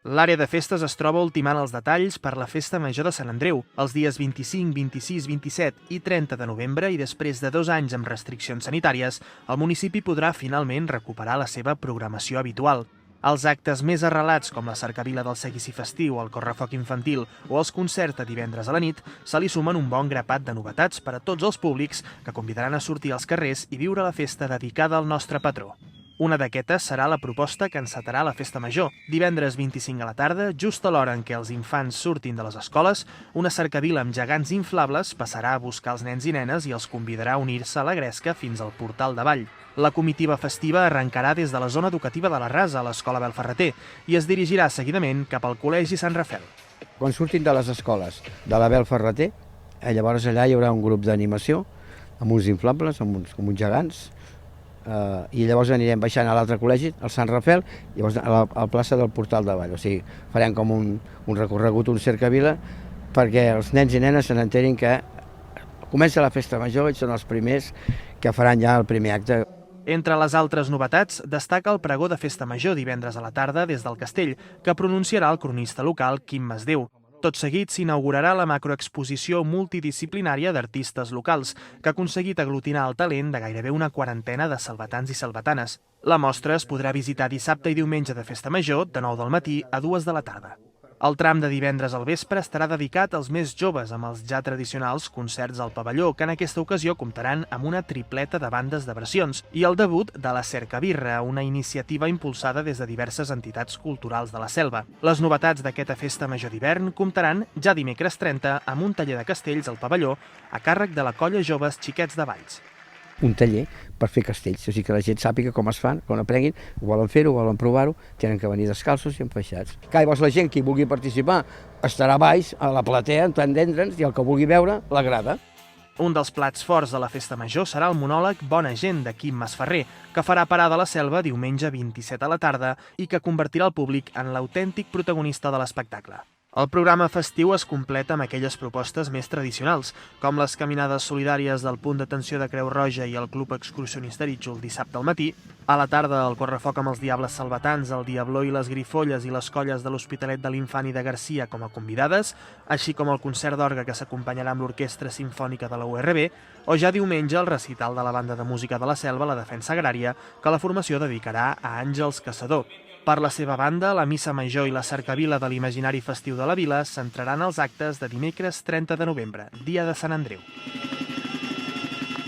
L'àrea de festes es troba ultimant els detalls per la Festa Major de Sant Andreu, els dies 25, 26, 27 i 30 de novembre, i després de 2 anys amb restriccions sanitàries, el municipi podrà finalment recuperar la seva programació habitual. Els actes més arrelats, com la cercavila del seguici festiu, el correfoc infantil o els concerts de divendres a la nit, se li sumen un bon grapat de novetats per a tots els públics que convidaran a sortir als carrers i viure la festa dedicada al nostre patró. Una d'aquestes serà la proposta que encetarà la Festa Major. Divendres 25 a la tarda, just a l'hora en què els infants surtin de les escoles, una cercavila amb gegants inflables passarà a buscar els nens i nenes i els convidarà a unir-se a la gresca fins al portal de Vall. La comitiva festiva arrencarà des de la zona educativa de la Rasa, a l'Escola Abel Ferrater, i es dirigirà seguidament cap al Col·legi Sant Rafel. Quan surtin de les escoles de l'Abel Ferrater, llavors allà hi haurà un grup d'animació amb uns inflables, amb uns gegants, i llavors anirem baixant a l'altre col·legi, al Sant Rafel, i llavors a la plaça del Portal de Vall. O sigui, farem com un recorregut, un cercavila, perquè els nens i nenes se n'enterin que comença la Festa Major i són els primers que faran ja el primer acte. Entre les altres novetats, destaca el pregó de Festa Major divendres a la tarda des del Castell, que pronunciarà el cronista local Quim Masdeu. Tot seguit s'inaugurarà la macroexposició multidisciplinària d'artistes locals, que ha aconseguit aglutinar el talent de gairebé una quarantena de salvatans i salvatanes. La mostra es podrà visitar dissabte i diumenge de Festa Major, de 9 del matí a 2 de la tarda. El tram de divendres al vespre estarà dedicat als més joves, amb els ja tradicionals concerts al pavelló, que en aquesta ocasió comptaran amb una tripleta de bandes de versions, i el debut de la Cercabirra, una iniciativa impulsada des de diverses entitats culturals de la Selva. Les novetats d'aquesta Festa Major d'hivern comptaran, ja dimecres 30, amb un taller de castells al pavelló a càrrec de la Colla Joves Xiquets de Valls. Un taller per fer castells, o sigui que la gent sàpiga com es fan, quan aprenguin, volen fer-ho, volen provar-ho, tenen que venir descalços i enfaixats. Llavors la gent que hi vulgui participar estarà baix a la platea, en tant d'entre'ns, i el que vulgui veure l'agrada. Un dels plats forts de la Festa Major serà el monòleg Bona Gent de Quim Masferrer, que farà parada a la Selva diumenge 27 a la tarda i que convertirà el públic en l'autèntic protagonista de l'espectacle. El programa festiu es completa amb aquelles propostes més tradicionals, com les caminades solidàries del Punt d'Atenció de Creu Roja i el Club Excursionista Rítxol dissabte al matí, a la tarda el correfoc amb els Diables Salvatans, el Diabló i les Grifolles i les colles de l'Hospitalet de l'Infant i de Garcia com a convidades, així com el concert d'orgue que s'acompanyarà amb l'Orquestra Simfònica de la URB, o ja diumenge el recital de la Banda de Música de la Selva, la Defensa Agrària, que la formació dedicarà a Àngels Caçador. Per la seva banda, la Missa Major i la Cercavila de l'Imaginari Festiu de la Vila centraran els actes de dimecres 30 de novembre, dia de Sant Andreu.